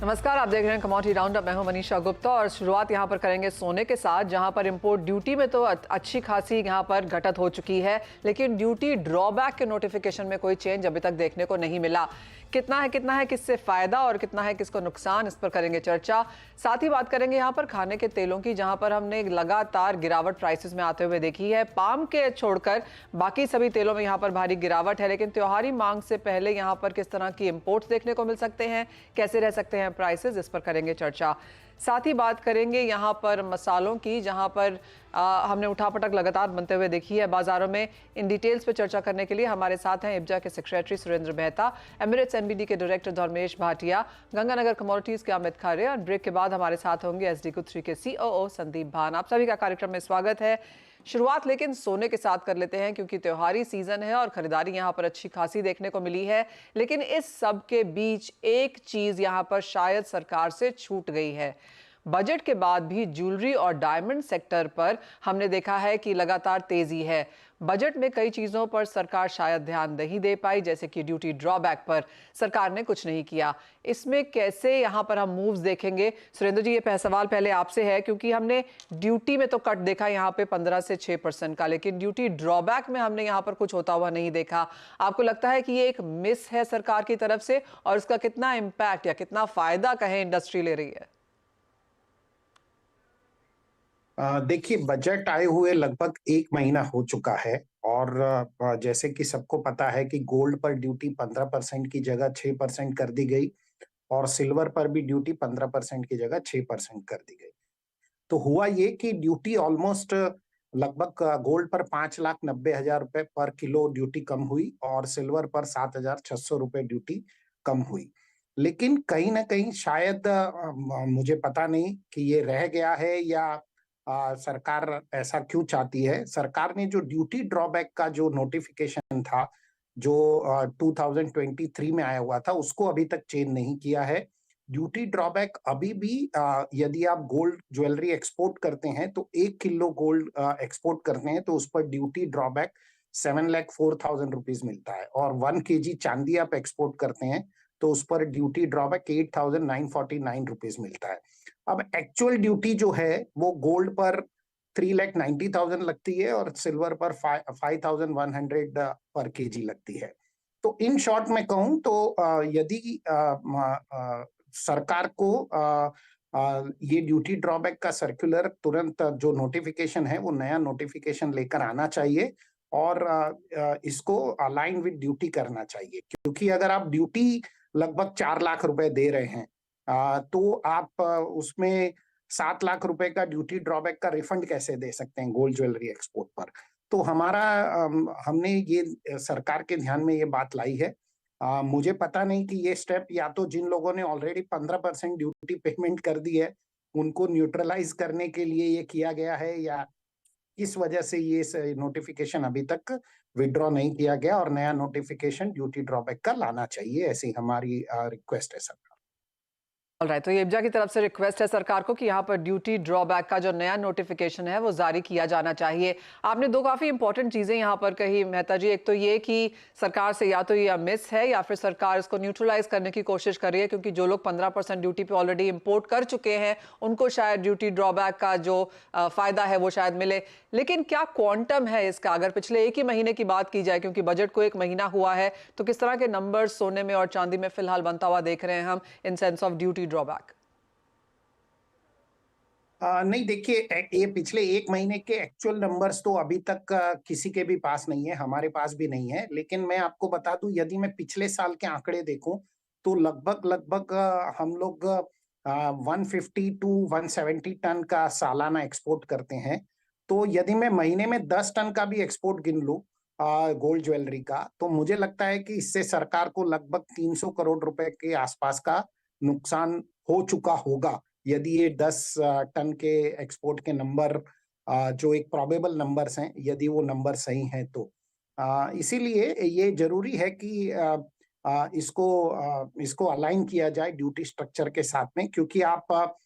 नमस्कार, आप देख रहे हैं कमोडिटी राउंडअप। मैं हूं मनीषा गुप्ता और शुरुआत यहां पर करेंगे सोने के साथ, जहां पर इंपोर्ट ड्यूटी में तो अच्छी खासी यहां पर घटत हो चुकी है, लेकिन ड्यूटी ड्रॉबैक के नोटिफिकेशन में कोई चेंज अभी तक देखने को नहीं मिला। कितना है किससे फायदा और कितना है किसको नुकसान, इस पर करेंगे चर्चा। साथ ही बात करेंगे यहां पर खाने के तेलों की, जहां पर हमने लगातार गिरावट प्राइसेस में आते हुए देखी है। पाम के छोड़कर बाकी सभी तेलों में यहां पर भारी गिरावट है, लेकिन त्योहारी मांग से पहले यहां पर किस तरह की इंपोर्ट्स देखने को मिल सकते हैं, कैसे रह सकते हैं प्राइसेस, इस पर करेंगे चर्चा। साथ ही बात करेंगे यहां पर मसालों की, जहां पर हमने उठापटक लगातार बनते हुए देखी है बाजारों में। इन डिटेल्स पे चर्चा करने के लिए हमारे साथ हैं इब्जा के secretary Surendra Mehta, Emirates NBD के डायरेक्टर धर्मेश भाटिया, गंगानगर कमोडिटीज के अमित खरे, और ब्रेक के बाद हमारे साथ होंगे एसडी गुथरी के सीओओ संदीप भान। आप सभी का कार्यक्रम में स्वागत है। शुरुआत लेकिन सोने के साथ कर लेते हैं, क्योंकि त्योहारी सीजन है और खरीदारी यहां पर अच्छी खासी देखने को मिली है। लेकिन इस सब के बीच एक चीज यहां पर शायद सरकार से छूट गई है। बजट के बाद भी ज्वेलरी और डायमंड सेक्टर पर हमने देखा है कि लगातार तेजी है। बजट में कई चीजों पर सरकार शायद ध्यान नहीं दे पाई, जैसे कि ड्यूटी ड्रॉबैक पर सरकार ने कुछ नहीं किया। इसमें कैसे यहां पर हम मूव्स देखेंगे? सुरेंद्र जी, ये सवाल पहले आपसे है, क्योंकि हमने ड्यूटी में तो कट देखा यहां पे 15 से 6% का, लेकिन ड्यूटी ड्रॉबैक में हमने यहां पर कुछ होता हुआ नहीं देखा। आपको लगता है कि ये एक मिस है सरकार की तरफ से, और उसका कितना इम्पैक्ट या कितना फायदा कहें इंडस्ट्री ले रही है? देखिए, बजट आए हुए लगभग 1 महीना हो चुका है। और जैसे कि सबको पता है कि गोल्ड पर ड्यूटी 15% की जगह 6% कर दी गई, और सिल्वर पर भी ड्यूटी 15% की जगह 6% कर दी गई। तो हुआ ये कि ड्यूटी ऑलमोस्ट लगभग गोल्ड पर 5,90,000 रुपए पर किलो ड्यूटी कम हुई, और सिल्वर पर 7,600 रुपए ड्यूटी कम हुई। लेकिन कहीं ना कहीं शायद मुझे पता नहीं कि ये रह गया है या सरकार ऐसा क्यों चाहती है। सरकार ने जो ड्यूटी ड्रॉबैक का जो नोटिफिकेशन था, जो 2023 में आया हुआ था, उसको अभी तक चेंज नहीं किया है। ड्यूटी ड्रॉबैक अभी भी यदि आप गोल्ड ज्वेलरी एक्सपोर्ट करते हैं, तो 1 किलो गोल्ड एक्सपोर्ट करते हैं, तो उस पर ड्यूटी ड्रॉबैक 7,04,000 रुपीज मिलता है। और 1 kg चांदी आप एक्सपोर्ट करते हैं, तो उस पर ड्यूटी ड्रॉबैक 8,949 रुपीज मिलता है। अब एक्चुअल ड्यूटी जो है वो गोल्ड पर 3,90,000 लगती है, और सिल्वर पर 5,100 पर केजी लगती है। तो इन शॉर्ट में कहूं तो यदि सरकार को ये ड्यूटी ड्रॉबैक का सर्कुलर तुरंत जो नोटिफिकेशन है वो नया नोटिफिकेशन लेकर आना चाहिए, और इसको अलाइन विद ड्यूटी करना चाहिए। क्योंकि अगर आप ड्यूटी लगभग 4 लाख रुपए दे रहे हैं, तो आप उसमें 7 लाख रुपए का ड्यूटी ड्रॉबैक का रिफंड कैसे दे सकते हैं गोल्ड ज्वेलरी एक्सपोर्ट पर? तो हमने ये सरकार के ध्यान में ये बात लाई है। मुझे पता नहीं कि ये स्टेप या तो जिन लोगों ने ऑलरेडी 15% ड्यूटी पेमेंट कर दी है उनको न्यूट्रलाइज करने के लिए ये किया गया है, या किस वजह से ये नोटिफिकेशन अभी तक विड्रॉ नहीं किया गया, और नया नोटिफिकेशन ड्यूटी ड्रॉबैक का लाना चाहिए, ऐसी हमारी रिक्वेस्ट है सर। ऑलराइट, तो ये इब्जा की तरफ से रिक्वेस्ट है सरकार को कि यहाँ पर ड्यूटी ड्रॉबैक का जो नया नोटिफिकेशन है वो जारी किया जाना चाहिए। आपने दो काफी इंपॉर्टेंट चीजें यहाँ पर कही मेहता जी। एक तो ये कि सरकार से या तो ये मिस है, या फिर सरकार इसको न्यूट्रलाइज करने की कोशिश कर रही है, क्योंकि जो लोग 15% ड्यूटी पे ऑलरेडी इंपोर्ट कर चुके हैं उनको शायद ड्यूटी ड्रॉबैक का जो फायदा है वो शायद मिले। लेकिन क्या क्वांटम है इसका? अगर पिछले एक ही महीने की बात की जाए, क्योंकि बजट को 1 महीना हुआ है, तो किस तरह के नंबर सोने में और चांदी में फिलहाल बनता हुआ देख रहे हैं हम in sense of duty drawback? नहीं, देखिए, ये पिछले 1 महीने के एक्चुअल नंबर्स तो अभी तक किसी के भी पास नहीं है, हमारे पास भी नहीं है। लेकिन मैं आपको बता दूं, यदि मैं पिछले साल के आंकड़े देखूं, तो लगभग लगभग हम लोग 150 टू 170 टन का सालाना एक्सपोर्ट करते हैं। तो यदि मैं महीने में 10 टन का भी एक्सपोर्ट गिन लूं गोल्ड ज्वेलरी का, तो मुझे लगता है कि इससे सरकार को लगभग 300 करोड़ रुपए के आसपास का नुकसान हो चुका होगा, यदि ये 10 टन के एक्सपोर्ट के नंबर, जो एक प्रोबेबल नंबर्स हैं, यदि वो नंबर सही हैं तो इसीलिए ये जरूरी है कि इसको अलाइन किया जाए ड्यूटी स्ट्रक्चर के साथ में। क्योंकि आप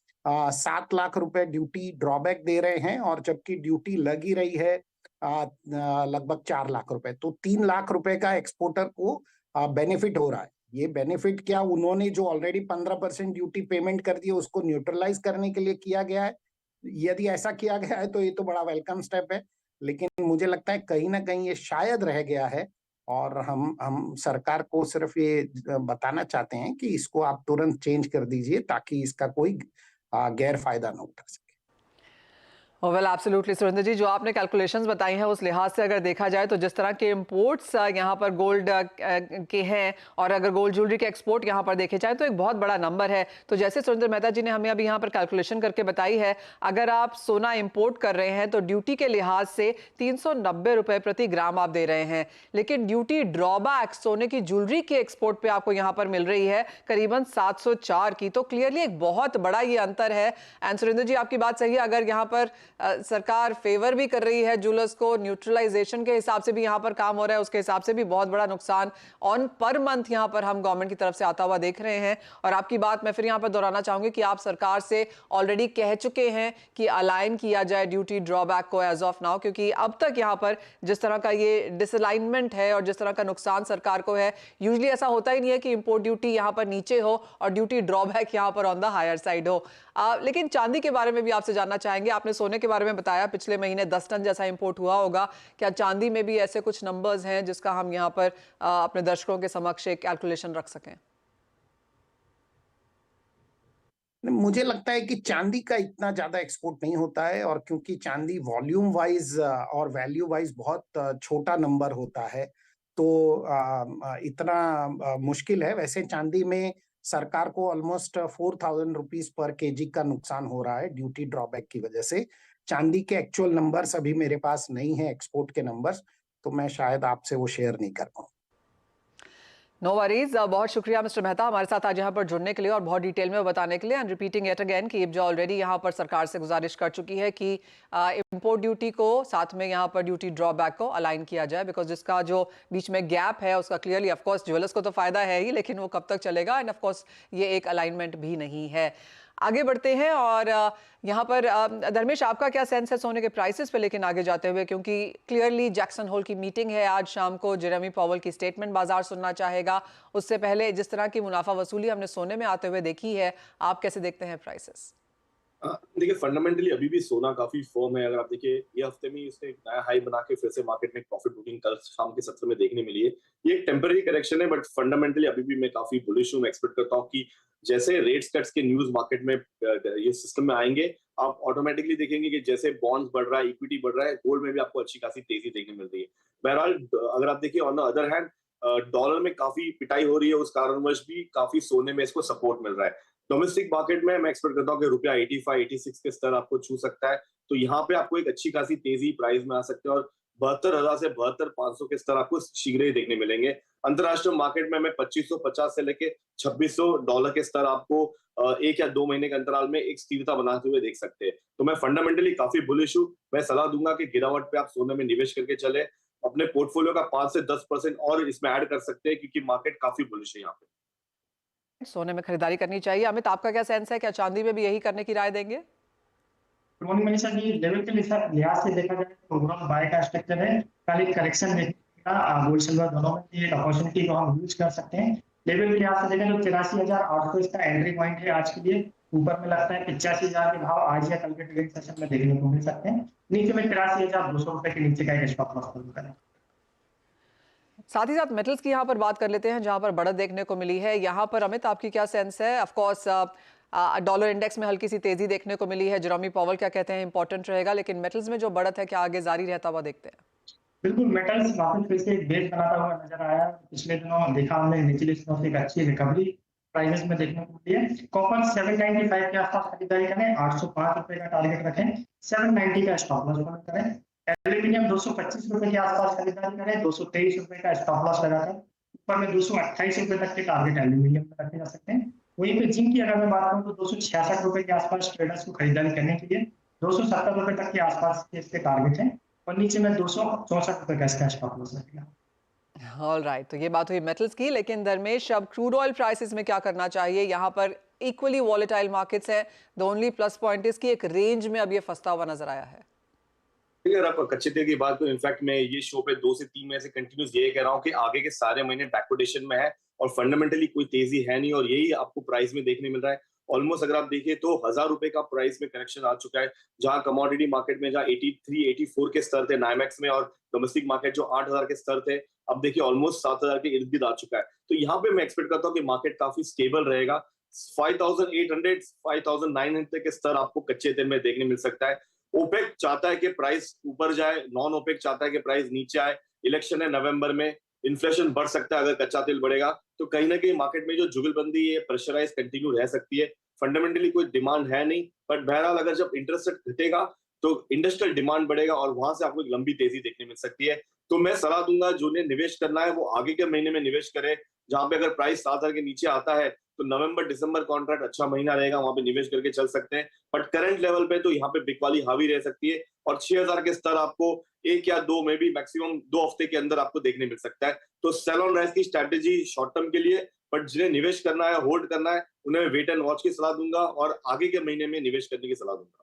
7 लाख रुपए ड्यूटी ड्रॉबैक दे रहे हैं, और जबकि ड्यूटी लग ही रही है लगभग 4 लाख रुपए, तो 3 लाख रुपए का एक्सपोर्टर को बेनिफिट हो रहा है। ये बेनिफिट क्या उन्होंने जो ऑलरेडी 15% ड्यूटी पेमेंट कर दी है उसको न्यूट्रलाइज करने के लिए किया गया है? यदि ऐसा किया गया है तो ये तो बड़ा वेलकम स्टेप है, लेकिन मुझे लगता है कहीं ना कहीं ये शायद रह गया है। और हम सरकार को सिर्फ ये बताना चाहते हैं कि इसको आप तुरंत चेंज कर दीजिए ताकि इसका कोई गैर फायदा ना उठा सके। वेल एब्सोल्युटली सुरेंद्र जी, जो आपने कैलकुलेशंस बताई हैं उस लिहाज से अगर देखा जाए तो जिस तरह के इंपोर्ट्स यहाँ पर गोल्ड के हैं और अगर गोल्ड ज्वेलरी के एक्सपोर्ट यहाँ पर देखे जाए तो एक बहुत बड़ा नंबर है। तो जैसे सुरेंद्र मेहता जी ने हमें अभी यहाँ पर कैलकुलेशन करके बताई है, अगर आप सोना इंपोर्ट कर रहे हैं तो ड्यूटी के लिहाज से 390 रुपए प्रति ग्राम आप दे रहे हैं, लेकिन ड्यूटी ड्रॉबैक सोने की ज्वेलरी के एक्सपोर्ट पे आपको यहाँ पर मिल रही है करीबन 704 की। तो क्लियरली एक बहुत बड़ा ये अंतर है। एंड सुरेंद्र जी, आपकी बात सही है, अगर यहाँ पर सरकार फेवर भी कर रही है ज्वेलर्स को, न्यूट्रलाइजेशन के हिसाब से भी यहाँ पर काम हो रहा है, उसके हिसाब से भी बहुत बड़ा नुकसान ऑन पर मंथ यहाँ पर हम गवर्नमेंट की तरफ से आता हुआ देख रहे हैं। और आपकी बात मैं फिर यहाँ पर दोहराना चाहूंगी कि आप सरकार से ऑलरेडी कह चुके हैं कि अलाइन किया जाए ड्यूटी ड्रॉबैक को एज ऑफ नाउ, क्योंकि अब तक यहाँ पर जिस तरह का ये डिसअलाइनमेंट है और जिस तरह का नुकसान सरकार को है, यूजली ऐसा होता ही नहीं है कि इंपोर्ट ड्यूटी यहाँ पर नीचे हो और ड्यूटी ड्रॉबैक यहाँ पर ऑन द हायर साइड हो। लेकिन चांदी के बारे में भी आपसे जानना चाहेंगे। आपने सोने के बारे में बताया पिछले महीने 10 टन जैसा इंपोर्ट हुआ होगा, क्या चांदी में भी ऐसे कुछ नंबर्स हैं जिसका हम यहाँ पर अपने दर्शकों के समक्ष एक कैलकुलेशन रख सकें? मुझे लगता है कि चांदी का इतना ज्यादा एक्सपोर्ट नहीं होता है, और क्योंकि चांदी वॉल्यूम वाइज और वैल्यू वाइज बहुत छोटा नंबर होता है, तो इतना मुश्किल है। वैसे चांदी में सरकार को ऑलमोस्ट 4000 रुपीज पर केजी का नुकसान हो रहा है ड्यूटी ड्रॉबैक की वजह से। चांदी के एक्चुअल नंबर्स अभी मेरे पास नहीं है, एक्सपोर्ट के नंबर्स, तो मैं शायद आपसे वो शेयर नहीं कर पाऊँ। नो वरीज, बहुत शुक्रिया मिस्टर मेहता हमारे साथ आज यहाँ पर जुड़ने के लिए और बहुत डिटेल में बताने के लिए। एंड रिपीटिंग इट अगेन कि जो ऑलरेडी यहाँ पर सरकार से गुजारिश कर चुकी है कि इंपोर्ट ड्यूटी को साथ में यहाँ पर ड्यूटी ड्रॉबैक को अलाइन किया जाए, बिकॉज जिसका जो बीच में गैप है उसका क्लियरली ऑफकोर्स ज्वेलर्स को तो फायदा है ही, लेकिन वो कब तक चलेगा, एंड ऑफकोर्स ये एक अलाइनमेंट भी नहीं है। आगे बढ़ते हैं और यहाँ पर धर्मेश, आपका क्या सेंस है सोने के प्राइसेस पे, लेकिन आगे जाते हुए, क्योंकि क्लियरली जैक्सन होल की मीटिंग है आज शाम को, जेरेमी पावेल की स्टेटमेंट बाजार सुनना चाहेगा। उससे पहले जिस तरह की मुनाफा वसूली हमने सोने में आते हुए देखी है, आप कैसे देखते हैं प्राइसेस? देखिए, फंडामेंटली अभी भी सोना काफी फर्म है। अगर आप देखिए, ये हफ्ते में इसने एक नया हाई बना के फिर से मार्केट में प्रॉफिट बुकिंग कल शाम के सत्र में देखने मिली है। ये एक टेम्पररी करेक्शन है, बट फंडामेंटली अभी भी मैं काफी बुलिश हूँ। मैं एक्सपेक्ट करता हूँ कि जैसे रेट्स कट्स के न्यूज मार्केट में ये सिस्टम में आएंगे, आप ऑटोमेटिकली देखेंगे कि जैसे बॉन्ड्स बढ़ रहा है, इक्विटी बढ़ रहा है, गोल्ड में भी आपको अच्छी खासी तेजी देखने मिल रही है। बहरहाल, अगर आप देखिए on the other hand, dollar में काफी पिटाई हो रही है, उस कारणवश भी काफी सोने में इसको सपोर्ट मिल रहा है। डोमेस्टिक मार्केट में मैं एक्सपेक्ट करता हूँ कि रुपया 85 86 के स्तर आपको छू सकता है, तो यहाँ पे आपको एक अच्छी खासी तेजी प्राइस में आ सकते हैं, और 72,000 से 72,500 के स्तर आपको शीघ्र ही देखने मिलेंगे। अंतरराष्ट्रीय मार्केट में मैं 2550 से लेके $2600 के स्तर आपको 1 या 2 महीने के अंतराल में एक स्थिरता बनाते हुए देख सकते हैं। तो मैं फंडामेंटली काफी बुलिश हूँ। मैं सलाह दूंगा कि गिरावट पे आप सोने में निवेश करके चले, अपने पोर्टफोलियो का 5 से 10% और इसमें ऐड कर सकते हैं, क्योंकि मार्केट काफी बुलिश है यहाँ पे। सोने में खरीदारी करनी चाहिए। अमित, आपका क्या सेंस है, क्या चांदी में भी यही करने की राय देंगे? Good morning Manisha ji. Level के लिहाज से देखा जाए तो ओवरऑल बाय का स्ट्रक्चर है, कल एक करेक्शन देखा गोल्ड सिल्वर दोनों में, एक अपॉर्चुनिटी को हम यूज कर सकते हैं। लेवल के लिहाज से देखें तो 83,800 इसका एंट्री पॉइंट है आज के लिए। ऊपर में लगता है 85,000 के भाव आज या कल के ट्रेडिंग सेशन में देखने को मिल सकते हैं। नीचे में 83,200 रुपए के नीचे का एक स्टॉप लॉस करें। साथ ही साथ मेटल्स की यहाँ पर बात कर लेते हैं, जहां पर बढ़त देखने को मिली है। यहाँ पर अमित, आपकी क्या सेंस है? ऑफ कोर्स डॉलर इंडेक्स में हल्की सी तेजी देखने को मिली है, जेरेमी पावेल क्या कहते हैं इंपॉर्टेंट रहेगा, लेकिन मेटल्स में जो बढ़त है क्या आगे जारी रहता हुआ देखते हैं? बिल्कुल, मेटल्स वापस फिर से एक बेस बनाता हुआ नजर आया। पिछले दिनों देखा हमने निचले दिनों से एक अच्छी रिकवरी प्राइसेस में देखने को मिली है। कॉपर 795 के आसपास खरीदारी करें, 805 रुपए का टारगेट रखें, 790 का स्टॉप लॉस बंद करें। एल्यूमिनियम 225 रुपए के आसपास खरीदारी करें, 223 रुपए का स्टॉप लॉस लगाकर ऊपर में 228 रुपए तक के टारगेट एल्यूमिनियम में रखे जा सकते हैं। वहीं पे जिंक की अगर मैं बात करूं तो 266 रुपए के आसपास ट्रेडर्स को खरीदारी करने के लिए 270 रुपए तक के आसपास के इसके टारगेट हैं, और नीचे में 264 रुपए का इसका स्टॉप लॉस रहेगा। ऑल राइट, तो ये बात हुई मेटल्स की, लेकिन धर्मेश अब क्रूड ऑयल प्राइसेस में क्या करना चाहिए? यहाँ पर इक्वली वॉलेटाइल मार्केट्स है, the only plus point is कि एक रेंज में अब ये फंसता हुआ नजर आया है। अगर आप कच्चे तेल की बात करें, इनफैक्ट मैं ये शो पे 2 से 3 महीने से कंटिन्यूस ये कह रहा हूँ कि आगे के सारे महीने बैकवर्डेशन में है और फंडामेंटली कोई तेजी है नहीं, और यही आपको प्राइस में देखने मिल रहा है। ऑलमोस्ट अगर आप देखिए तो 1000 रुपए का प्राइस में करेक्शन आ चुका है, जहां कमोडिटी मार्केट में जहां 83 84 के स्तर थे नाइमेक्स में, और डोमेस्टिक मार्केट जो 8000 के स्तर थे, अब देखिए ऑलमोस्ट 7000 के इर्द गिर्द आ चुका है। तो यहाँ पे मैं एक्सपेक्ट करता हूँ कि मार्केट काफी स्टेबल रहेगा। 5800 5900 के स्तर आपको कच्चे तेल में देखने मिल सकता है। ओपेक चाहता है कि प्राइस ऊपर जाए, नॉन ओपेक चाहता है कि प्राइस नीचे आए। इलेक्शन है नवंबर में, इन्फ्लेशन बढ़ सकता है अगर कच्चा तेल बढ़ेगा, तो कहीं ना कहीं मार्केट में जो जुगलबंदी है प्रेशराइज कंटिन्यू रह सकती है। फंडामेंटली कोई डिमांड है नहीं, बट बहरहाल अगर जब इंटरेस्ट रेट घटेगा तो इंडस्ट्रियल डिमांड बढ़ेगा और वहां से आपको एक लंबी तेजी देखने मिल सकती है। तो मैं सलाह दूंगा जिन्हें निवेश करना है वो आगे के महीने में निवेश करे, जहां पे अगर प्राइस 7000 के नीचे आता है तो नवंबर दिसंबर कॉन्ट्रैक्ट अच्छा महीना रहेगा, वहां पे निवेश करके चल सकते हैं। बट करंट लेवल पे तो यहाँ पे बिकवाली हावी रह सकती है, और 6000 के स्तर आपको 1 या 2 में भी मैक्सिमम 2 हफ्ते के अंदर आपको देखने मिल सकता है। तो सेल ऑन राइज की स्ट्रैटेजी शॉर्ट टर्म के लिए, बट जिन्हें निवेश करना है, होल्ड करना है, उन्हें वेट एंड वॉच की सलाह दूंगा और आगे के महीने में निवेश करने की सलाह दूंगा।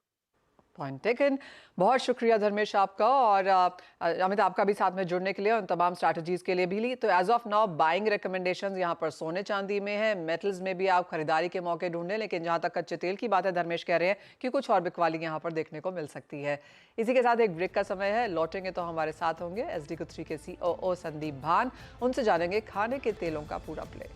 Point taken. बहुत शुक्रिया धर्मेश आपका, और अमित आपका भी साथ में जुड़ने के लिए, उन तमाम स्ट्रैटेजीज के लिए भी ली। तो as of now buying recommendations यहाँ पर सोने चांदी में है, मेटल्स में भी आप खरीदारी के मौके ढूंढें, लेकिन जहाँ तक कच्चे तेल की बात है धर्मेश कह रहे हैं कि कुछ और बिकवाली यहाँ पर देखने को मिल सकती है। इसी के साथ एक ब्रेक का समय है, लौटेंगे तो हमारे साथ होंगे SD Guthrie के COO संदीप भान। उनसे जानेंगे खाने के तेलों का पूरा प्ले।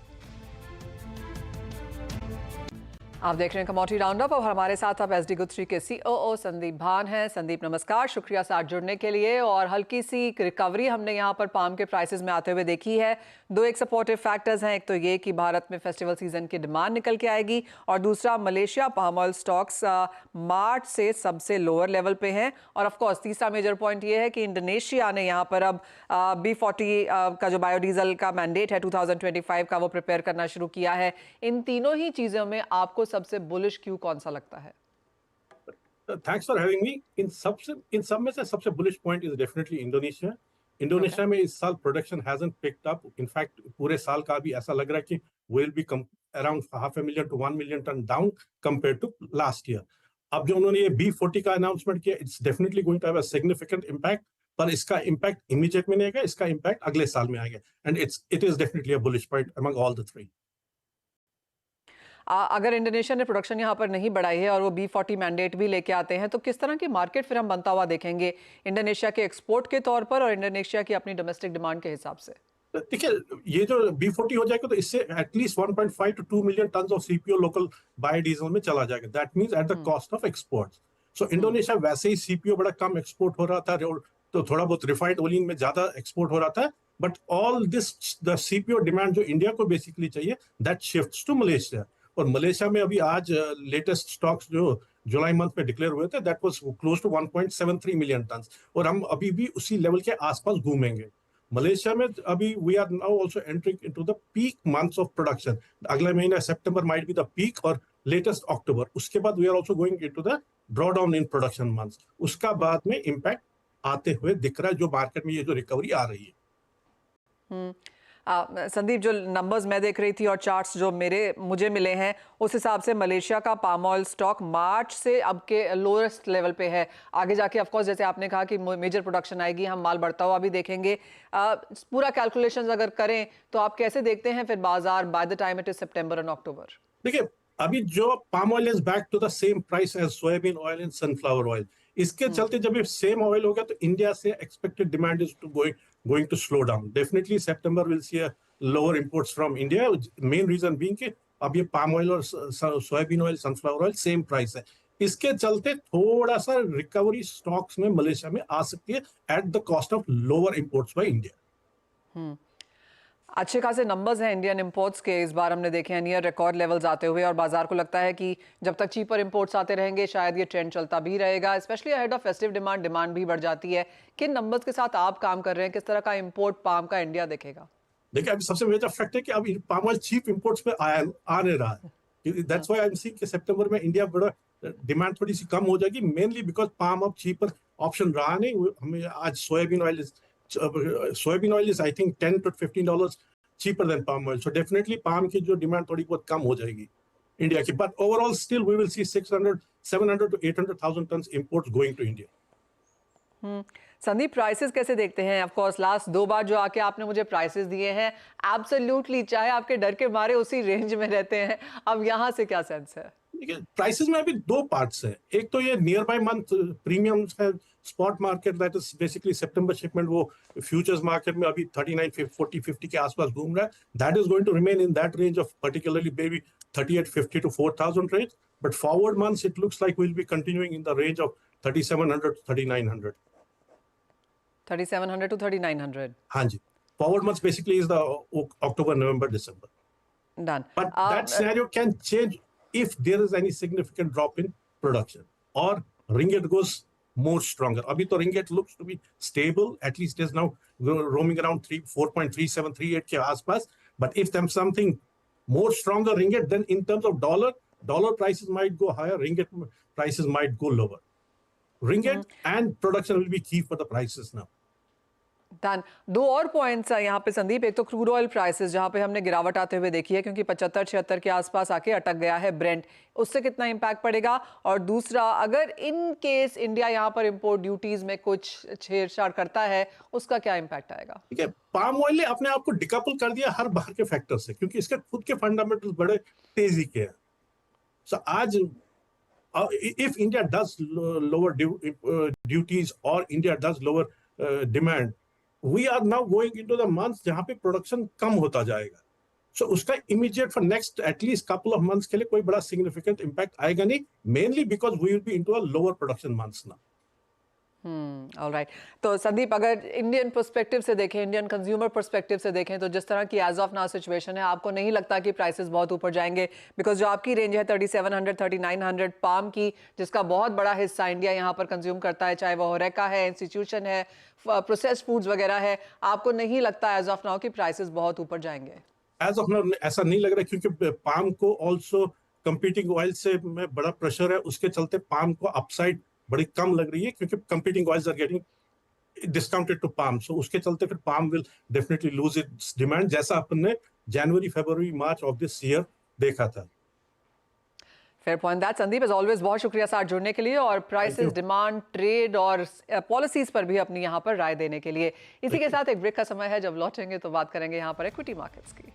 आप देख रहे हैं कमोडिटी राउंडअप और हमारे साथ अब SD Guthrie के COO संदीप भान हैं। संदीप नमस्कार, शुक्रिया साथ जुड़ने के लिए। और हल्की सी रिकवरी हमने यहाँ पर पाम के प्राइसेस में आते हुए देखी है। दो एक सपोर्टिव फैक्टर्स हैं, एक तो ये कि भारत में फेस्टिवल सीजन की डिमांड निकल के आएगी, और दूसरा मलेशिया पाम ऑयल स्टॉक्स मार्च से सबसे लोअर लेवल पे हैं। और ऑफ कोर्स तीसरा मेजर पॉइंट ये है कि इंडोनेशिया ने यहाँ पर अब B40 का जो बायोडीजल का मैंडेट है 2025 का, वो प्रिपेयर करना शुरू किया है। इन तीनों ही चीज़ों में आपको सबसे बुलिश क्यों कौन सा लगता है? Thanks for having me. इन सब में से सबसे bullish point is definitely Indonesia. Indonesia में इस साल production hasn't picked up. In fact पूरे साल का भी ऐसा लग रहा है कि will be around 500,000 to 1 million tonne down compare to last year. अब जो उन्होंने ये B40 का अनाउंसमेंट किया, it's definitely going to have a significant impact, पर इसका इम्पैक्ट इमीडिएट में नहीं आएगा, इसका इम्पैक्ट अगले साल में आएगा। And it is definitely a bullish point among all the three. अगर इंडोनेशिया ने प्रोडक्शन यहाँ पर नहीं बढ़ाई है और वो B40 मैंडेट भी लेके आते हैं, तो किस तरह की मार्केट फिर हम बनता हुआ देखेंगे इंडोनेशिया के एक्सपोर्ट के तौर पर और इंडोनेशिया की अपनी डोमेस्टिक डिमांड के हिसाब से? देखिए, ये जो B40 हो जाएगा तो इससे at least 1.5 to 2 million ton of CPO local biodiesel में चला जाएगा। That means at the cost of exports. So Indonesia वैसे ही CPO बड़ा कम एक्सपोर्ट हो रहा था, तो थोड़ा बहुत रिफाइंड ओलिन में ज्यादा एक्सपोर्ट हो रहा था, but all this the CPO demand जो इंडिया को बेसिकली चाहिए, दैट शिफ्ट्स टू मलेशिया। और मलेशिया में अभी आज लेटेस्ट स्टॉक्स जो जुलाई मंथ में डिक्लेयर हुए थे, that was close to 1.73 million ton, और हम अभी भी उसी लेवल के आसपास घूमेंगे। मलेशिया में अभी we are now also entering into the peak months of production. अगला महीना September might be the peak, और लेटेस्ट अक्टूबर। उसके बाद we are also going into the draw down in production months. उसका बाद में इंपैक्ट आते हुए दिख रहा है जो मार्केट में ये जो रिकवरी आ रही है। संदीप, जो नंबर्स मैं देख रही थी और चार्ट्स जो मुझे मिले हैं, उस हिसाब से मलेशिया का पाम ऑयल स्टॉक मार्च से अब के लोएस्ट लेवल पे है। आगे जाके ऑफ कोर्स जैसे आपने कहा कि मेजर प्रोडक्शन आएगी, हम माल बढ़ता हुआ भी देखेंगे। पूरा कैलकुलेशंस अगर करें तो आप कैसे देखते हैं फिर बाजार by the time it is September and October? देखिए, अभी जो palm oil is back to the same price as soybean oil and sunflower oil. इसके चलते जब ये सेम ऑयल हो गया तो इंडिया से expected demand is to going to slow down. Definitely September will see a lower imports from India. Main reason being कि अब ये पाम ऑयल और soybean oil sunflower oil same price है। इसके चलते थोड़ा सा रिकवरी स्टॉक्स में मलेशिया में आ सकती है eight the cost of lower imports by India. अच्छे खासे नंबर्स हैं इंडियन इंपोर्ट्स के, इस बार हमने देखे हैं नियर रिकॉर्ड लेवल्स आते हुए, और बाजार को लगता है कि जब तक चीपर इंपोर्ट्स आते रहेंगे शायद ये ट्रेंड चलता भी रहेगा, specially ahead of festive demand भी बढ़ जाती है। किन नंबर्स के साथ आप काम कर रहे हैं, किस तरह का इंपोर्ट पाम का इंडिया देखेगा? देखिए, अभी सबसे मेजर फैक्ट है कि अब पाम ऑयल चीप इंपोर्ट्स में आने रहा है। That's why I am seeing कि सितंबर में इंडिया बड़ा डिमांड थोड़ी सी कम हो जाएगी, mainly because palm oil cheaper option रहा नहीं। हमें आज soybean oil is I think $10 to $15 cheaper than palm oil. So definitely palm की जो डिमांड थोड़ी बहुत कम हो जाएगी इंडिया की, but overall still we will see 700 to 800,000 tons imports going to India. Sandeep, prices कैसे देखते हैं? ऑफ कोर्स लास्ट 2 बार जो आके आपने मुझे प्राइसेस दिए हैं, एब्सोल्युटली चाहे आपके डर के मारे उसी रेंज में रहते हैं, अब यहाँ से क्या सेंस है? देखिए, प्राइसेस में अभी 2 पार्ट्स हैं। एक तो ये नियर बाय मंथ प्रीमियम्स है, spot market that is basically September shipment, वो फ्यूचर्स मार्केट में अभी 39 40 50 के आसपास घूम रहा है। That is going to remain in that range of particularly baby 3850 to 4000 range, but forward months it looks like we'll be continuing in the range of 3700 to 3900. 3700 to 3900. हाँ जी, forward months basically is the October, November, December. Done. But that scenario can change if there is any significant drop in production or ringgit goes more stronger. Abhi to ringgit looks to be stable, at least is now roaming around 4.3738 ke aaspas. But if there's something more stronger ringgit, then in terms of dollar prices might go higher, ringgit prices might go lower. Ringgit and production will be key for the prices now. Done. 2 और points हैं यहाँ पे संदीप। एक तो crude oil prices जहाँ पे हमने गिरावट आते हुए देखी है, क्योंकि 75-76 के आसपास आके अटक गया है ब्रेंट, उससे कितना इम्पैक्ट पड़ेगा? और दूसरा, अगर इन केस इंडिया यहाँ पर इंपोर्ट ड्यूटीज में कुछ छेड़छाड़ करता है, उसका क्या इम्पैक्ट आएगा? ठीक है, पाम ऑयल ने अपने आप को डिकपल कर दिया हर बाहर के फैक्टर से, क्योंकि इसके खुद के फंडामेंटल्स बड़े तेजी के हैं। सो आज if India does lower duties or India does lower demand, we are now going into the months जहां पे प्रोडक्शन कम होता जाएगा। सो उसका immediate for next at least couple of months के लिए कोई बड़ा सिग्निफिकेंट इम्पैक्ट आएगा नहीं, mainly because we will be into a lower production months now. Alright. तो संदीप, अगर इंडियन पर्सपेक्टिव से देखें, इंडियन कंज्यूमर पर्सपेक्टिव से देखें, तो जिस तरह की एज ऑफ नाउ सिचुएशन है, आपको नहीं लगता कि प्राइसेस बहुत ऊपर जाएंगे? बिकॉज जो आपकी रेंज है 3700 3900 पाम की, जिसका बहुत बड़ा हिस्सा इंडिया यहाँ पर कंज्यूम करता है, चाहे वो होरेका है, इंस्टीट्यूशन है, प्रोसेस्ड फूड्स वगैरह है, आपको नहीं लगता एज ऑफ नाउ कि प्राइसेस बहुत ऊपर जाएंगे? एज ऑफ नाउ ऐसा नहीं लग रहा, क्योंकि पाम को ऑल्सो कंपीटिंग ऑयल से में बड़ा प्रेशर है, उसके चलते पाम को अपसाइड बड़ी कम लग रही है, क्योंकि competing oils are getting discounted to palm. So उसके चलते फिर palm will definitely lose its demand, जैसा अपन ने जनवरी, फरवरी, मार्च ऑफ दिस ईयर देखा था। Fair point that. Sandeep, as always बहुत शुक्रिया साथ जुड़ने के लिए और प्राइसेस, डिमांड, ट्रेड और पॉलिसीज पर भी अपनी यहाँ पर राय देने के लिए। इसी के साथ एक ब्रेक का समय है, जब लौटेंगे तो बात करेंगे यहाँ पर इक्विटी मार्केट्स की।